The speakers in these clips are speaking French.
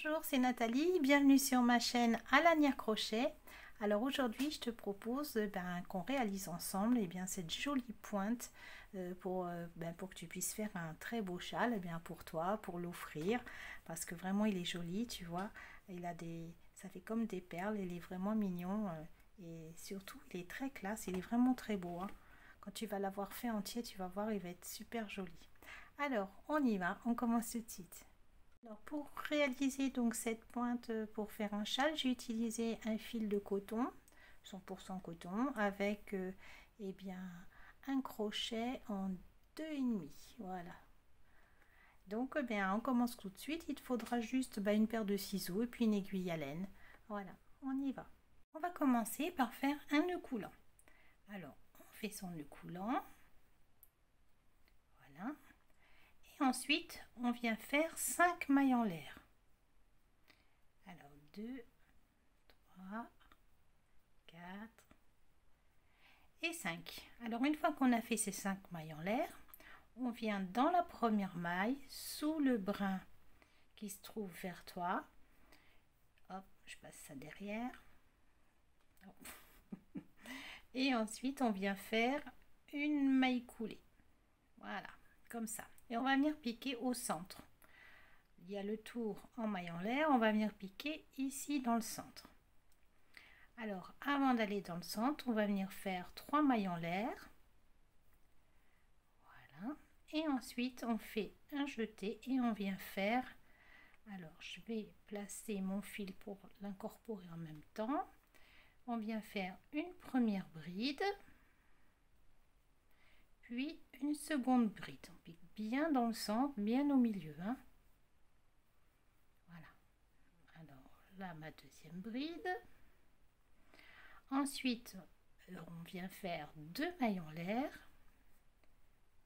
Bonjour, c'est Nathalie, bienvenue sur ma chaîne à lanière crochet. Alors aujourd'hui je te propose qu'on réalise ensemble cette jolie pointe pour que tu puisses faire un très beau châle pour toi, pour l'offrir, parce que vraiment il est joli, tu vois, ça fait comme des perles, il est vraiment mignon et surtout il est très classe, il est vraiment très beau, hein. Quand tu vas l'avoir fait entier, tu vas voir, il va être super joli. Alors on y va, on commence tout de suite. Alors pour réaliser donc cette pointe pour faire un châle, j'ai utilisé un fil de coton, 100% coton, avec un crochet en 2,5. Voilà. Donc on commence tout de suite. Il te faudra juste une paire de ciseaux et puis une aiguille à laine. Voilà, on y va. On va commencer par faire un nœud coulant. Alors on fait son nœud coulant. Voilà. Et ensuite, on vient faire 5 mailles en l'air. Alors, 2, 3, 4 et 5. Alors, une fois qu'on a fait ces 5 mailles en l'air, on vient dans la première maille, sous le brin qui se trouve vers toi. Hop, je passe ça derrière. Et ensuite, on vient faire une maille coulée. Voilà, comme ça. Et on va venir piquer au centre. Il y a le tour en maille en l'air, on va venir piquer ici dans le centre. Alors avant d'aller dans le centre, on va venir faire 3 mailles en l'air. Voilà. Et ensuite on fait un jeté et on vient faire, alors je vais placer mon fil pour l'incorporer en même temps. On vient faire une première bride, puis une seconde bride. On pique bien dans le centre, bien au milieu, hein. Voilà. Alors là, ma deuxième bride. Ensuite, on vient faire 2 mailles en l'air.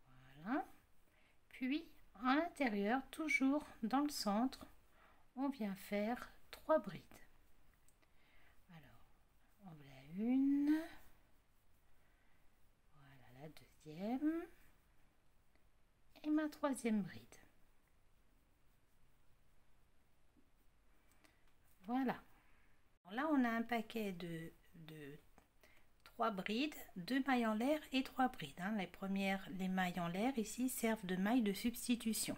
Voilà. Puis, à l'intérieur, toujours dans le centre, on vient faire 3 brides. Alors, on voilà une. Voilà la deuxième. Et ma troisième bride. Voilà. Alors là, on a un paquet de 3 brides, 2 mailles en l'air et 3 brides, hein. Les mailles en l'air ici servent de mailles de substitution.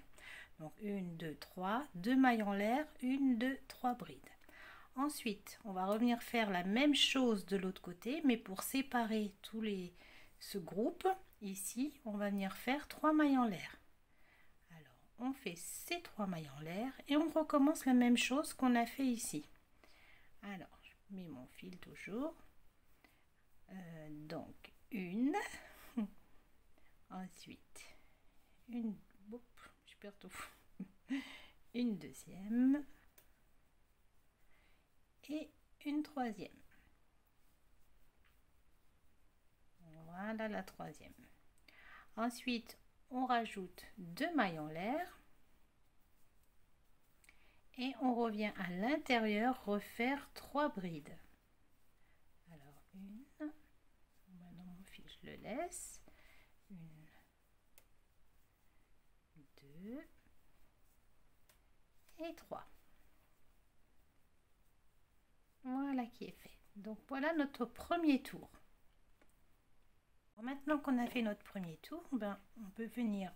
Donc 1, 2, 3, 2 mailles en l'air, 1, 2, 3 brides. Ensuite, on va revenir faire la même chose de l'autre côté, mais pour séparer ce groupe, ici, on va venir faire 3 mailles en l'air. Alors, on fait ces 3 mailles en l'air et on recommence la même chose qu'on a fait ici. Alors, je mets mon fil toujours. Donc, une. Ensuite, une. Je perds tout. Une deuxième. Et une troisième. Voilà la troisième. Ensuite, on rajoute 2 mailles en l'air. Et on revient à l'intérieur refaire 3 brides. Alors, une. Maintenant, mon fil, je le laisse. Une. 2. Et 3. Voilà qui est fait. Donc voilà notre premier tour. Maintenant qu'on a fait notre premier tour, on peut venir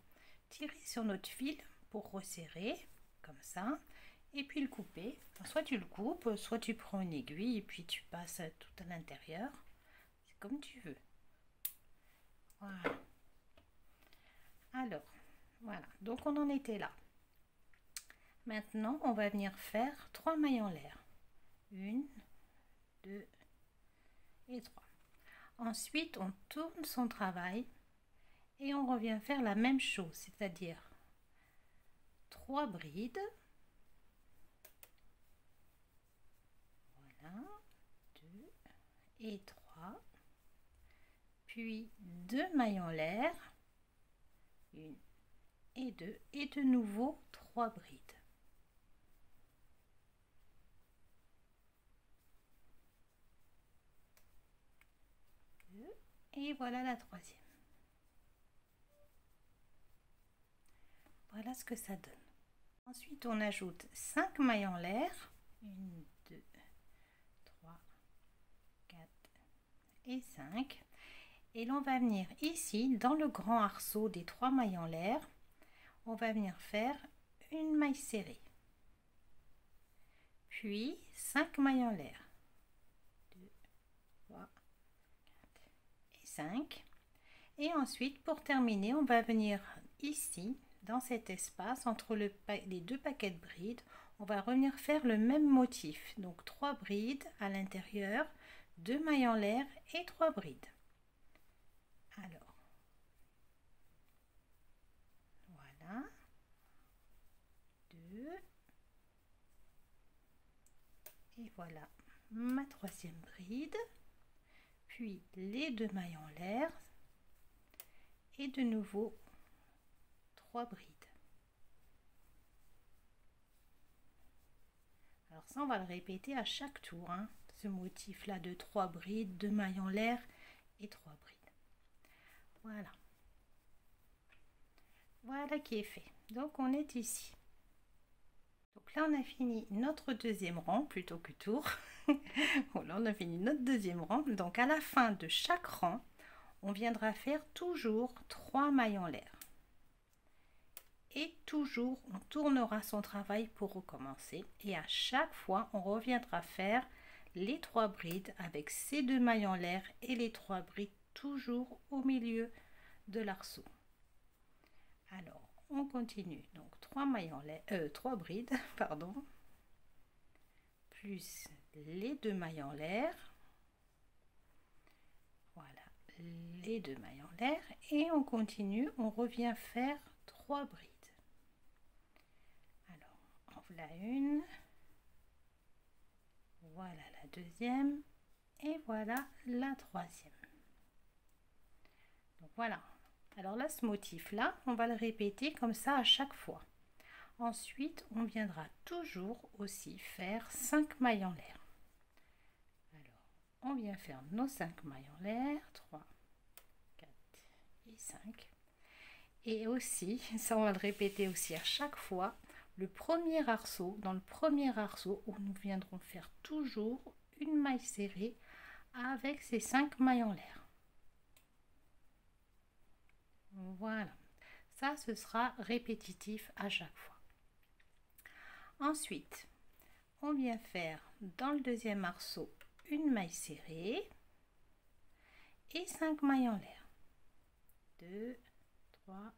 tirer sur notre fil pour resserrer comme ça et puis le couper. Soit tu le coupes, soit tu prends une aiguille et puis tu passes tout à l'intérieur. C'est comme tu veux. Voilà. Alors voilà, donc on en était là. Maintenant on va venir faire 3 mailles en l'air. 1, 2 et 3. Ensuite, on tourne son travail et on revient faire la même chose, c'est-à-dire 3 brides. Voilà, 2 et 3. Puis 2 mailles en l'air, 1 et 2, et de nouveau 3 brides. Et voilà la troisième. Voilà ce que ça donne. Ensuite, on ajoute 5 mailles en l'air. 1, 2, 3, 4 et 5. Et l'on va venir ici, dans le grand arceau des 3 mailles en l'air, on va venir faire une maille serrée. Puis 5 mailles en l'air. 2, 3, 4 et 5. Et ensuite, pour terminer, on va venir ici, dans cet espace, entre les deux paquets de brides, on va revenir faire le même motif. Donc 3 brides à l'intérieur, 2 mailles en l'air et 3 brides. Alors, voilà. 2. Et voilà ma 3e bride. Puis les 2 mailles en l'air. Et de nouveau 3 brides. Alors ça, on va le répéter à chaque tour, hein, ce motif là de 3 brides, 2 mailles en l'air et 3 brides. Voilà. Voilà qui est fait. Donc on est ici. Donc là on a fini notre 2e rang plutôt que tour. Voilà, on a fini notre 2e rang. Donc à la fin de chaque rang, on viendra faire toujours 3 mailles en l'air. Et toujours, on tournera son travail pour recommencer. Et à chaque fois, on reviendra faire les 3 brides avec ces 2 mailles en l'air et les 3 brides toujours au milieu de l'arceau. Alors, on continue. Donc 3 mailles en l'air, 3 brides, pardon, plus les 2 mailles en l'air. Voilà, les 2 mailles en l'air et on continue, on revient faire 3 brides. Alors, en voilà une, voilà la 2e et voilà la 3e. Donc voilà. Alors là, ce motif là, on va le répéter comme ça à chaque fois. Ensuite, on viendra toujours aussi faire 5 mailles en l'air. Alors, on vient faire nos 5 mailles en l'air, 3, 4 et 5. Et aussi, ça on va le répéter aussi à chaque fois, le premier arceau, dans le premier arceau, où nous viendrons faire toujours une maille serrée avec ces 5 mailles en l'air. Voilà, ça ce sera répétitif à chaque fois. Ensuite, on vient faire dans le 2e arceau une maille serrée et 5 mailles en l'air. 2, 3,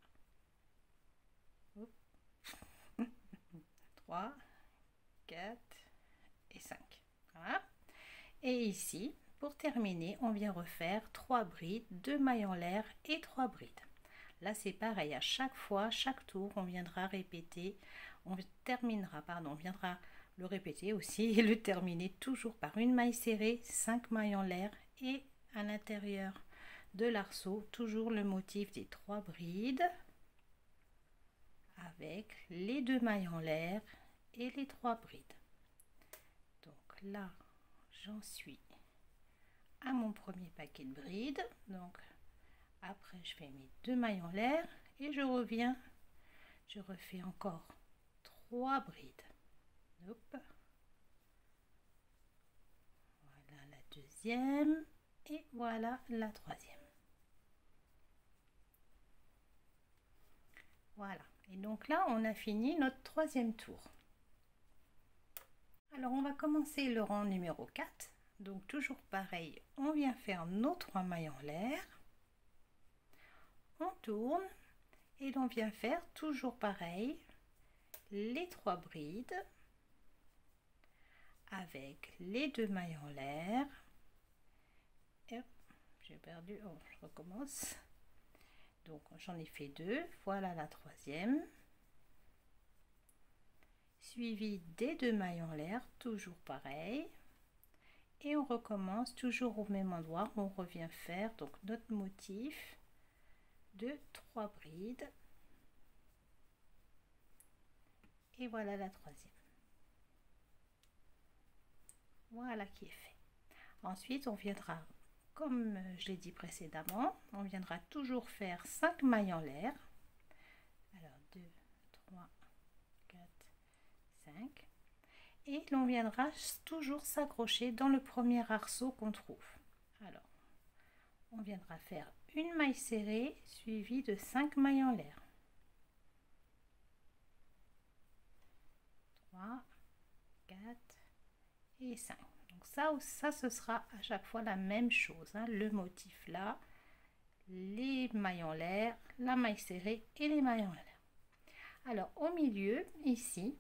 3, 4 et 5. Voilà. Et ici, pour terminer, on vient refaire 3 brides, 2 mailles en l'air et 3 brides. Là, c'est pareil, à chaque fois, chaque tour, on viendra répéter, on terminera, pardon, on viendra le répéter aussi et le terminer toujours par une maille serrée, 5 mailles en l'air et à l'intérieur de l'arceau, toujours le motif des 3 brides avec les 2 mailles en l'air et les 3 brides. Donc là, j'en suis à mon premier paquet de brides. Donc après, je fais mes 2 mailles en l'air et je reviens, je refais encore 3 brides. Hop. Voilà la 2e et voilà la 3e. Voilà, et donc là on a fini notre 3e tour. Alors on va commencer le rang numéro 4. Donc toujours pareil, on vient faire nos 3 mailles en l'air, on tourne et l'on vient faire toujours pareil les 3 brides avec les 2 mailles en l'air. J'ai perdu, oh, je recommence. Donc j'en ai fait 2, voilà la 3e, suivi des 2 mailles en l'air, toujours pareil, et on recommence toujours au même endroit. On revient faire donc notre motif de 3 brides et voilà la 3e. Voilà qui est fait. Ensuite on viendra, comme je l'ai dit précédemment, on viendra toujours faire 5 mailles en l'air. Alors 2, 3, 4, 5. Et l'on viendra toujours s'accrocher dans le premier arceau qu'on trouve. Alors, on viendra faire une maille serrée suivie de 5 mailles en l'air. 3, 4 et 5. Donc ça ce sera à chaque fois la même chose, hein, le motif là, les mailles en l'air, la maille serrée et les mailles en l'air. Alors au milieu ici,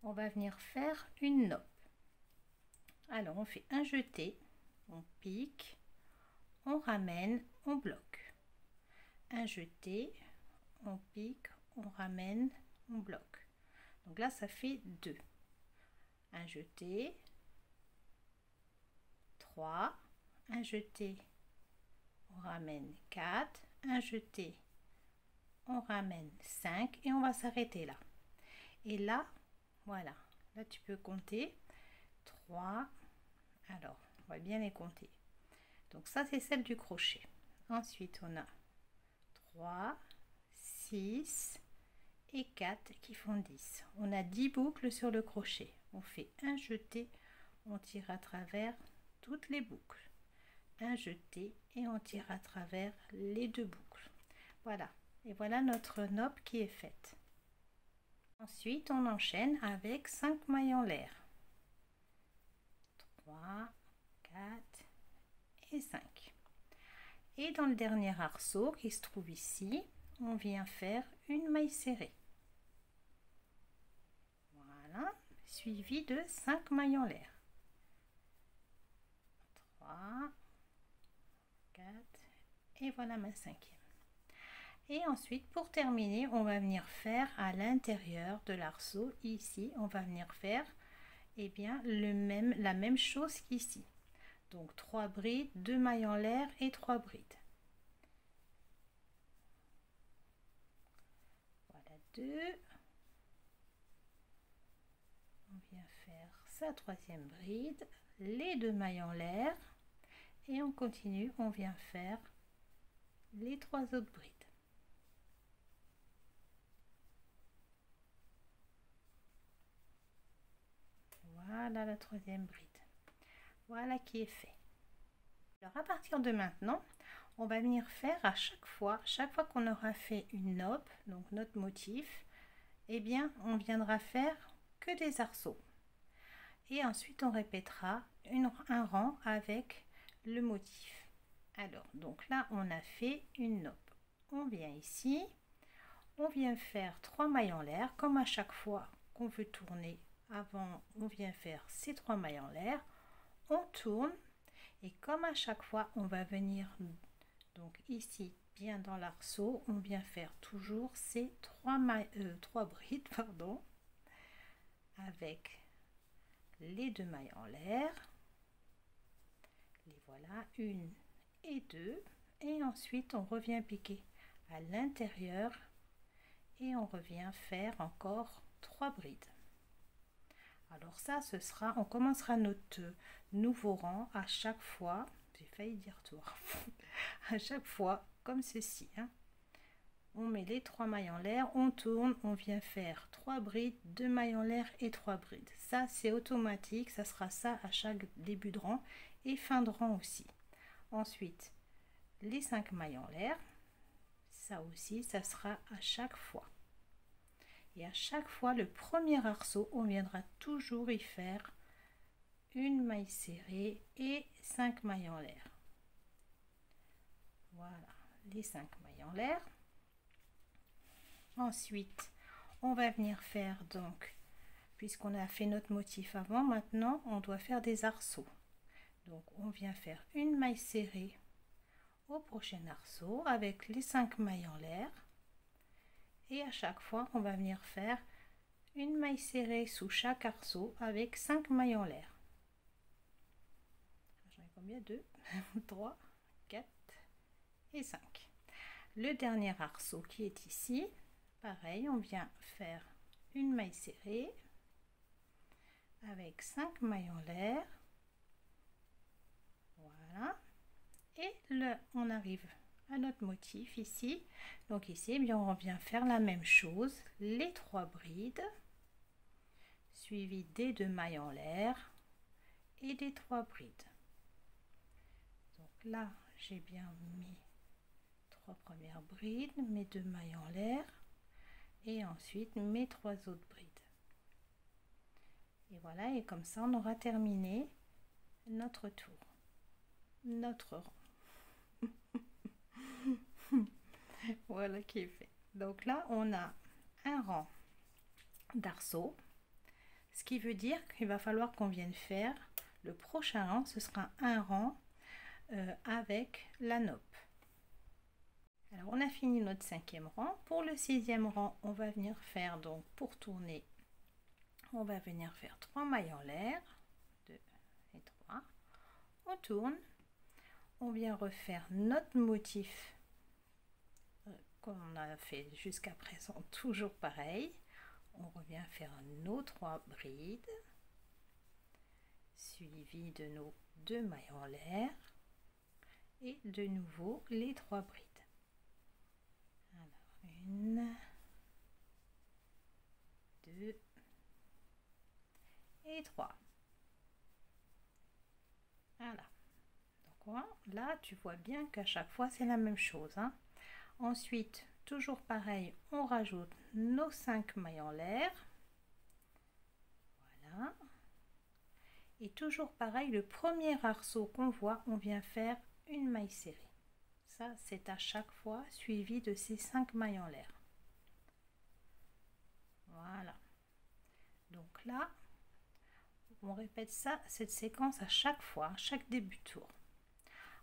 on va venir faire une nappe. Alors on fait un jeté, on pique, on ramène, on bloque. Un jeté, on pique, on ramène, on bloque. Donc là ça fait 2. Un jeté, 3, un jeté, on ramène 4, un jeté, on ramène 5 et on va s'arrêter là. Et là, voilà, là tu peux compter 3, alors on va bien les compter. Donc ça c'est celle du crochet. Ensuite on a 3, 6 et 4 qui font 10. On a 10 boucles sur le crochet. On fait un jeté, on tire à travers toutes les boucles. Un jeté et on tire à travers les 2 boucles. Voilà. Et voilà notre nappe qui est faite. Ensuite, on enchaîne avec 5 mailles en l'air. 3, 4 et 5. Et dans le dernier arceau qui se trouve ici, on vient faire une maille serrée. Voilà, suivi de 5 mailles en l'air. 3, 4 et voilà ma 5e. Et ensuite pour terminer on va venir faire à l'intérieur de l'arceau ici, on va venir faire bien la même chose qu'ici. Donc 3 brides, 2 mailles en l'air et 3 brides. Voilà 2. On vient faire sa 3e bride, les 2 mailles en l'air et on continue, on vient faire les 3 autres brides. Voilà la 3e bride. Voilà qui est fait. Alors à partir de maintenant, on va venir faire à chaque fois qu'on aura fait une nappe, donc notre motif, on viendra faire que des arceaux. Et ensuite on répétera un rang avec le motif. Alors donc là on a fait une nappe. On vient ici, on vient faire 3 mailles en l'air, comme à chaque fois qu'on veut tourner. Avant, on vient faire ces 3 mailles en l'air, on tourne et comme à chaque fois, on va venir donc ici bien dans l'arceau, on vient faire toujours ces 3 brides pardon, avec les 2 mailles en l'air. Les voilà, 1 et 2 et ensuite on revient piquer à l'intérieur et on revient faire encore 3 brides. Alors ça, on commencera notre nouveau rang à chaque fois, j'ai failli dire tour, à chaque fois comme ceci. Hein. On met les 3 mailles en l'air, on tourne, on vient faire 3 brides, 2 mailles en l'air et 3 brides. Ça c'est automatique, ça sera ça à chaque début de rang et fin de rang aussi. Ensuite, les 5 mailles en l'air, ça aussi, ça sera à chaque fois. Et à chaque fois, le premier arceau, on viendra toujours y faire une maille serrée et 5 mailles en l'air. Voilà, les 5 mailles en l'air. Ensuite, on va venir faire donc, puisqu'on a fait notre motif avant, maintenant, on doit faire des arceaux. Donc, on vient faire une maille serrée au prochain arceau avec les 5 mailles en l'air. Et à chaque fois, on va venir faire une maille serrée sous chaque arceau avec 5 mailles en l'air. J'en ai combien? 2, 3, 4 et 5. Le dernier arceau qui est ici, pareil, on vient faire une maille serrée avec 5 mailles en l'air. Voilà. Et on arrive à notre motif ici. Donc ici, on vient faire la même chose, les 3 brides. suivi des 2 mailles en l'air et des 3 brides. Donc là, j'ai bien mis 3 premières brides, mes 2 mailles en l'air et ensuite mes 3 autres brides. Et voilà, et comme ça, on aura terminé notre tour, notre rang. Voilà qui est fait. Donc là, on a un rang d'arceaux, ce qui veut dire qu'il va falloir qu'on vienne faire le prochain rang. Ce sera un rang avec la nappe. Alors on a fini notre 5e rang. Pour le 6e rang, on va venir faire, donc pour tourner, on va venir faire 3 mailles en l'air, 2 et 3, on tourne, on vient refaire notre motif qu'on a fait jusqu'à présent, toujours pareil. On revient faire nos 3 brides, suivi de nos 2 mailles en l'air et de nouveau les 3 brides. Alors 1, 2 et 3. Voilà. Donc voilà, là tu vois bien qu'à chaque fois c'est la même chose, hein. Ensuite, toujours pareil, on rajoute nos 5 mailles en l'air. Voilà. Et toujours pareil, le premier arceau qu'on voit, on vient faire une maille serrée. Ça, c'est à chaque fois suivi de ces 5 mailles en l'air. Voilà. Donc là, on répète ça, cette séquence à chaque fois, à chaque début de tour.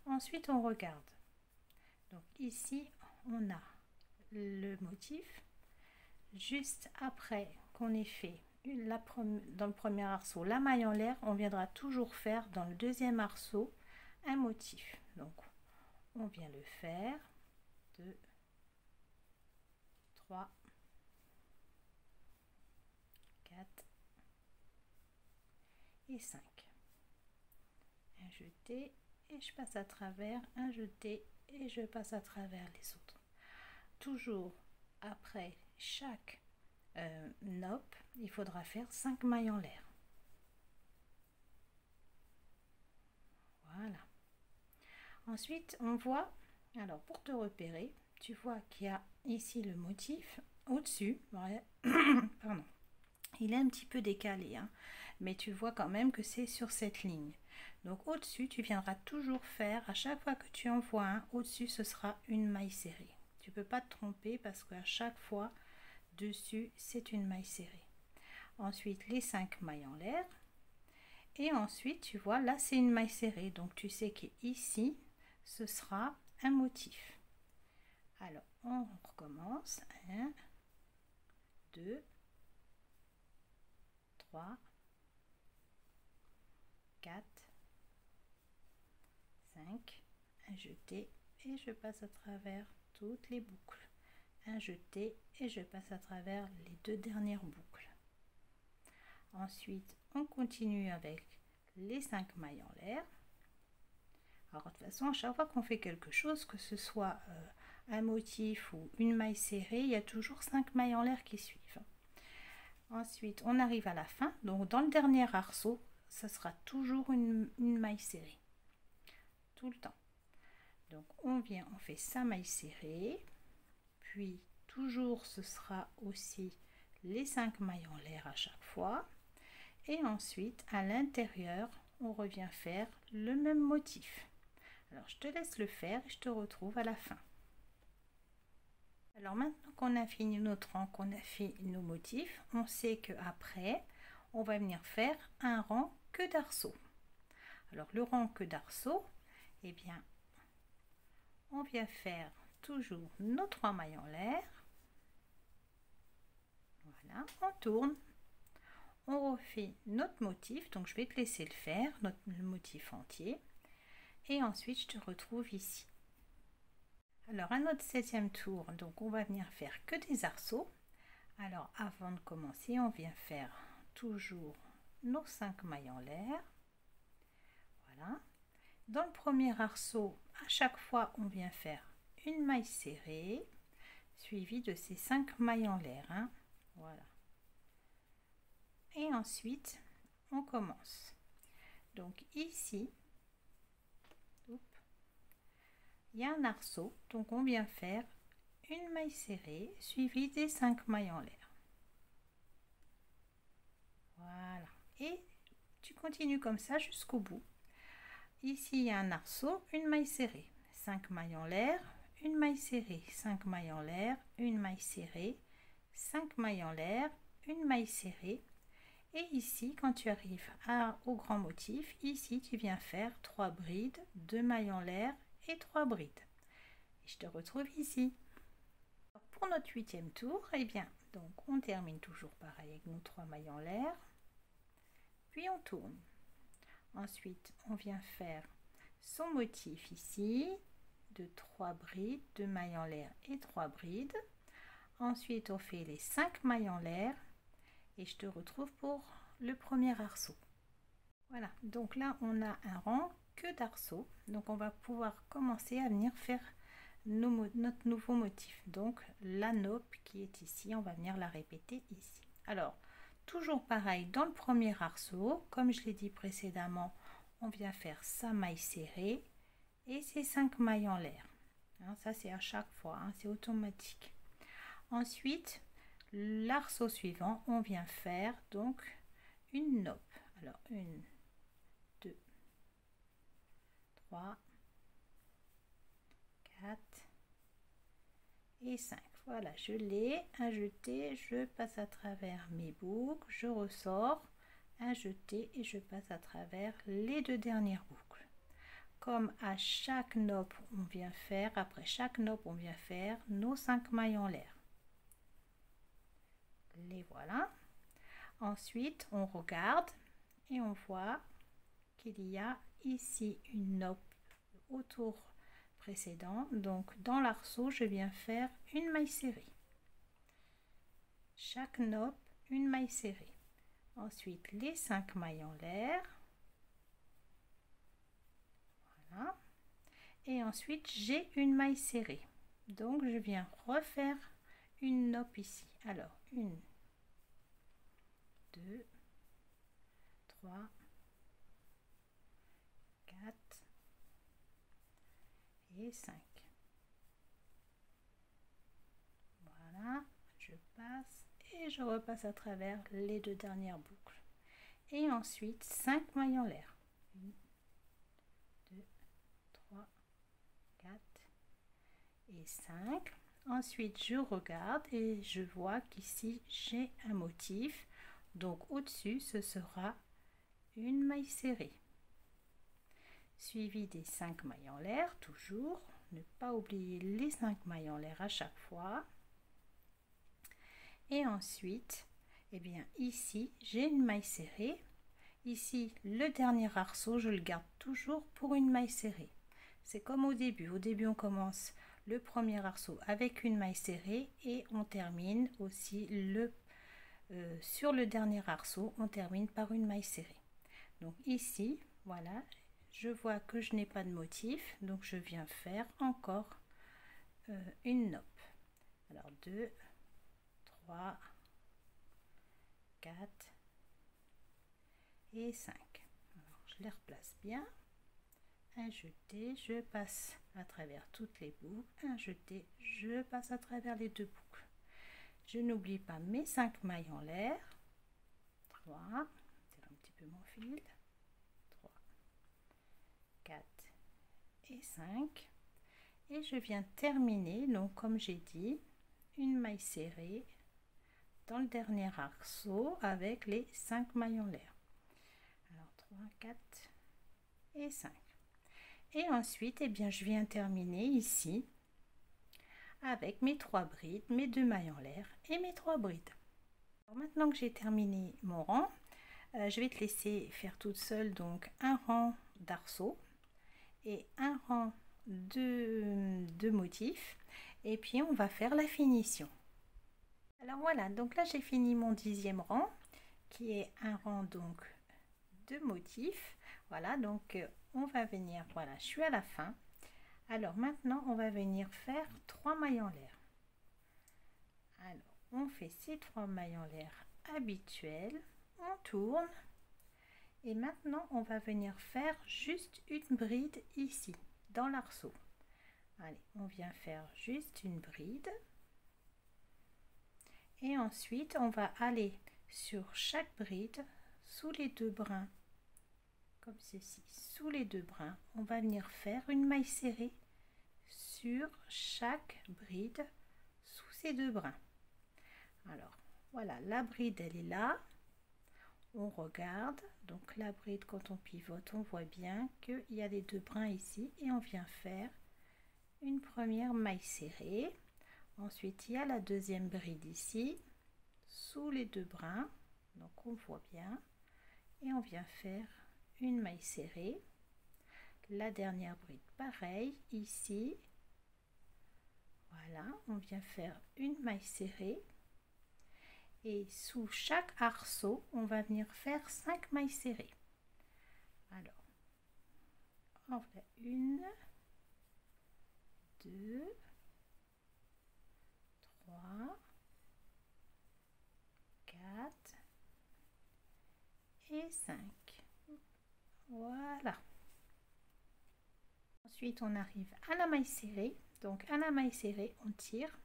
Ensuite, on regarde. Donc ici, on a le motif. Juste après qu'on ait fait dans le premier arceau la maille en l'air, on viendra toujours faire dans le deuxième arceau un motif. Donc on vient le faire, 2, 3, 4 et 5. Un jeté et je passe à travers, un jeté et je passe à travers les autres. Toujours après chaque nappe, il faudra faire 5 mailles en l'air. Voilà. Ensuite, on voit, alors pour te repérer, tu vois qu'il y a ici le motif au-dessus. Pardon. Il est un petit peu décalé, hein, mais tu vois quand même que c'est sur cette ligne. Donc au-dessus, tu viendras toujours faire, à chaque fois que tu en vois un, au-dessus, ce sera une maille serrée. Tu ne peux pas te tromper parce qu'à chaque fois, dessus, c'est une maille serrée. Ensuite, les 5 mailles en l'air. Et ensuite, tu vois, là, c'est une maille serrée. Donc, tu sais qu'ici, ce sera un motif. Alors, on recommence. 1, 2, 3, 4, 5, un jeté et je passe à travers toutes les boucles. Un jeté et je passe à travers les 2 dernières boucles. Ensuite, on continue avec les 5 mailles en l'air. Alors, de toute façon, à chaque fois qu'on fait quelque chose, que ce soit un motif ou une maille serrée, il y a toujours 5 mailles en l'air qui suivent. Ensuite, on arrive à la fin. Donc, dans le dernier arceau, ça sera toujours une maille serrée. Tout le temps. Donc, on vient, on fait sa maille serrée. Puis, toujours, ce sera aussi les 5 mailles en l'air à chaque fois. Et ensuite, à l'intérieur, on revient faire le même motif. Alors, je te laisse le faire et je te retrouve à la fin. Alors, maintenant qu'on a fini notre rang, qu'on a fait nos motifs, on sait qu'après, on va venir faire un rang que d'arceaux. Alors, le rang que d'arceaux, eh bien, on vient faire toujours nos 3 mailles en l'air. Voilà, on tourne. On refait notre motif, donc je vais te laisser le faire, le motif entier. Et ensuite, je te retrouve ici. Alors, à notre 7e tour, donc on va venir faire que des arceaux. Alors, avant de commencer, on vient faire toujours nos 5 mailles en l'air. Voilà. Dans le premier arceau, à chaque fois, on vient faire une maille serrée, suivie de ces 5 mailles en l'air. Hein. Voilà. Et ensuite on commence. Donc ici, il y a un arceau, donc on vient faire une maille serrée suivie des 5 mailles en l'air. Voilà, et tu continues comme ça jusqu'au bout. Ici il y a un arceau, une maille serrée, 5 mailles en l'air, une maille serrée, 5 mailles en l'air, une maille serrée, 5 mailles en l'air, une maille serrée. Et ici, quand tu arrives au grand motif, ici tu viens faire 3 brides, 2 mailles en l'air et 3 brides. Et je te retrouve ici. Pour notre 8e tour, eh bien, donc on termine toujours pareil avec nos 3 mailles en l'air, puis on tourne. Ensuite, on vient faire son motif ici, de 3 brides, 2 mailles en l'air et 3 brides. Ensuite, on fait les 5 mailles en l'air et je te retrouve pour le premier arceau. Voilà, donc là on a un rang que d'arceaux, donc on va pouvoir commencer à venir faire notre nouveau motif. Donc la nappe qui est ici, on va venir la répéter ici. Alors toujours pareil, dans le premier arceau, comme je l'ai dit précédemment, on vient faire sa maille serrée et ses 5 mailles en l'air. Hein, ça c'est à chaque fois, hein, c'est automatique. Ensuite, l'arceau suivant, on vient faire donc une nappe. Alors 1, 2, 3, 4 et 5. Voilà, je l'ai, un jeté, je passe à travers mes boucles, je ressors, un jeté et je passe à travers les 2 dernières boucles. Comme à chaque nappe, on vient faire, après chaque nappe, on vient faire nos 5 mailles en l'air. Les voilà. Ensuite, on regarde et on voit qu'il y a ici une nappe au tour précédent. Donc, dans l'arceau, je viens faire une maille serrée. Chaque nappe, une maille serrée. Ensuite, les 5 mailles en l'air. Voilà. Et ensuite, j'ai une maille serrée. Donc, je viens refaire une nappe ici. Alors, 1, 2, 3, 4 et 5. Voilà, je passe et je repasse à travers les 2 dernières boucles. Et ensuite, 5 mailles en l'air. 1, 2, 3, 4 et 5. Ensuite, je regarde et je vois qu'ici, j'ai un motif. Donc, au-dessus, ce sera une maille serrée, suivi des 5 mailles en l'air, toujours. Ne pas oublier les 5 mailles en l'air à chaque fois. Et ensuite, eh bien, ici, j'ai une maille serrée. Ici, le dernier arceau, je le garde toujours pour une maille serrée. C'est comme au début. Au début, on commence le premier arceau avec une maille serrée et on termine aussi sur le dernier arceau, on termine par une maille serrée. Donc ici, voilà, je vois que je n'ai pas de motif, donc je viens faire encore une nappe. Alors 2, 3, 4 et 5. Alors, je les replace bien. Un jeté, je passe à travers toutes les boucles. Un jeté, je passe à travers les 2 boucles. Je n'oublie pas mes 5 mailles en l'air. 3, c'est un petit peu mon fil. 3, 4 et 5. Et je viens terminer, donc comme j'ai dit, une maille serrée dans le dernier arceau avec les 5 mailles en l'air. Alors 3, 4 et 5. Et ensuite, eh bien, je viens terminer ici avec mes 3 brides, mes 2 mailles en l'air et mes 3 brides. Alors maintenant que j'ai terminé mon rang, je vais te laisser faire toute seule donc un rang d'arceaux et un rang de motifs et puis on va faire la finition. Alors voilà, donc là j'ai fini mon 10e rang qui est un rang donc de motifs. Voilà, donc on va venir, voilà, je suis à la fin. Alors maintenant on va venir faire 3 mailles en l'air. Alors on fait ces 3 mailles en l'air habituelles, on tourne. Et maintenant, on va venir faire juste une bride ici, dans l'arceau. Allez, on vient faire juste une bride. Et ensuite, on va aller sur chaque bride, sous les deux brins, comme ceci, sous les deux brins, on va venir faire une maille serrée sur chaque bride, sous ces deux brins. Alors, voilà, la bride, elle est là. On regarde, donc la bride, quand on pivote, on voit bien qu'il y a les deux brins ici et on vient faire une première maille serrée. Ensuite, il y a la deuxième bride ici, sous les deux brins, donc on voit bien, et on vient faire une maille serrée. La dernière bride, pareil, ici, voilà, on vient faire une maille serrée. Et sous chaque arceau, on va venir faire 5 mailles serrées. Alors, on fait 1, 2, 3, 4 et 5. Voilà. Ensuite, on arrive à la maille serrée. Donc, à la maille serrée, on tire.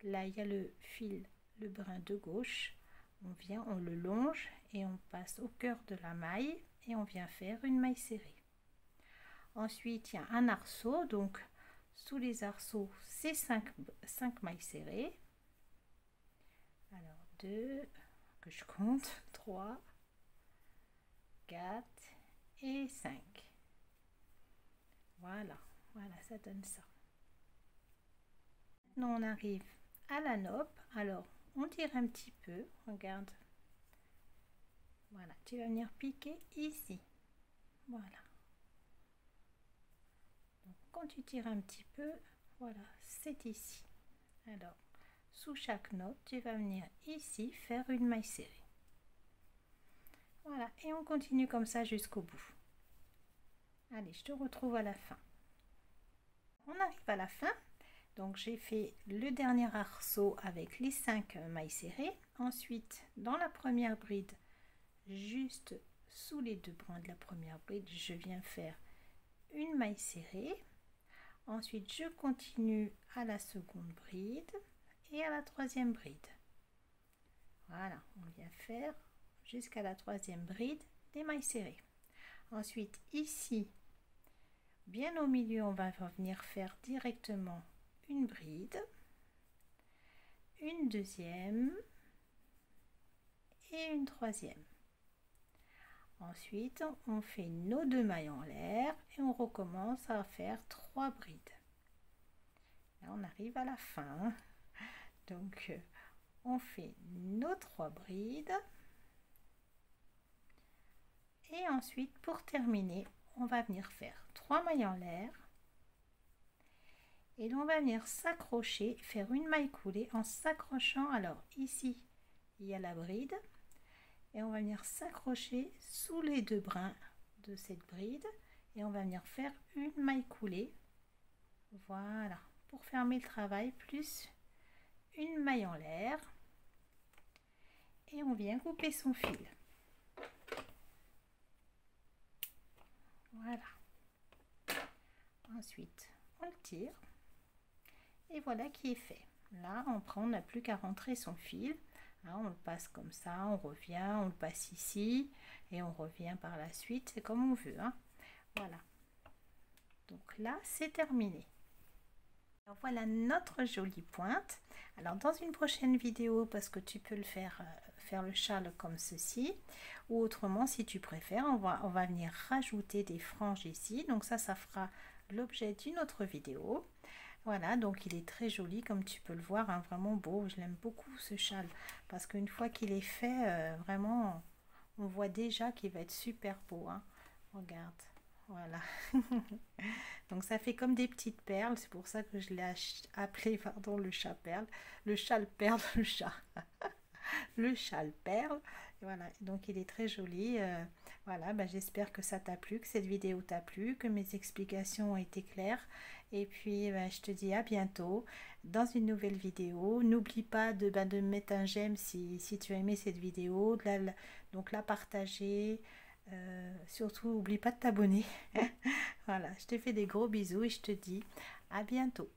Là, il y a le fil, le brin de gauche. On vient, on le longe et on passe au cœur de la maille et on vient faire une maille serrée. Ensuite, il y a un arceau. Donc, sous les arceaux, c'est 5 mailles serrées. Alors, 2, que je compte, 3, 4 et 5. Voilà, voilà, ça donne ça. Maintenant, on arrive à la nappe. Alors, on tire un petit peu, regarde. Voilà, tu vas venir piquer ici. Voilà. Donc, quand tu tires un petit peu, voilà, c'est ici. Alors, sous chaque nappe, tu vas venir ici faire une maille serrée. Voilà, et on continue comme ça jusqu'au bout. Allez, je te retrouve à la fin. On arrive à la fin. Donc j'ai fait le dernier arceau avec les 5 mailles serrées. Ensuite, dans la première bride, juste sous les deux brins de la première bride, je viens faire une maille serrée. Ensuite, je continue à la seconde bride et à la troisième bride. Voilà, on vient faire jusqu'à la troisième bride des mailles serrées. Ensuite, ici, bien au milieu, on va venir faire directement une bride, une deuxième et une troisième. Ensuite, on fait nos 2 mailles en l'air et on recommence à faire 3 brides. Là, on arrive à la fin. Donc, on fait nos 3 brides. Et ensuite, pour terminer, on va venir faire 3 mailles en l'air. Et on va venir s'accrocher, faire une maille coulée en s'accrochant. Alors ici, il y a la bride. Et on va venir s'accrocher sous les deux brins de cette bride. Et on va venir faire une maille coulée. Voilà, pour fermer le travail, plus une maille en l'air. Et on vient couper son fil. Voilà. Ensuite, on le tire. Et voilà qui est fait. Là, on n'a plus qu'à rentrer son fil. Hein, on le passe comme ça, on revient, on le passe ici et on revient par la suite. C'est comme on veut. Hein. Voilà. Donc là, c'est terminé. Alors, voilà notre jolie pointe. Alors dans une prochaine vidéo, parce que tu peux le faire le châle comme ceci, ou autrement si tu préfères, on va venir rajouter des franges ici. Donc ça fera l'objet d'une autre vidéo. Voilà, donc il est très joli comme tu peux le voir, hein, vraiment beau. Je l'aime beaucoup ce châle parce qu'une fois qu'il est fait, vraiment, on voit déjà qu'il va être super beau. Hein. Regarde, voilà. Donc ça fait comme des petites perles, c'est pour ça que je l'ai appelé, pardon, le chat perle, le châle perle, le chat. Le châle perle. Voilà, donc il est très joli. Voilà, j'espère que ça t'a plu, que cette vidéo t'a plu, que mes explications ont été claires. Et puis je te dis à bientôt dans une nouvelle vidéo. N'oublie pas de mettre un j'aime si tu as aimé cette vidéo, Donc la partager, surtout n'oublie pas de t'abonner. Voilà, je te fais des gros bisous et je te dis à bientôt.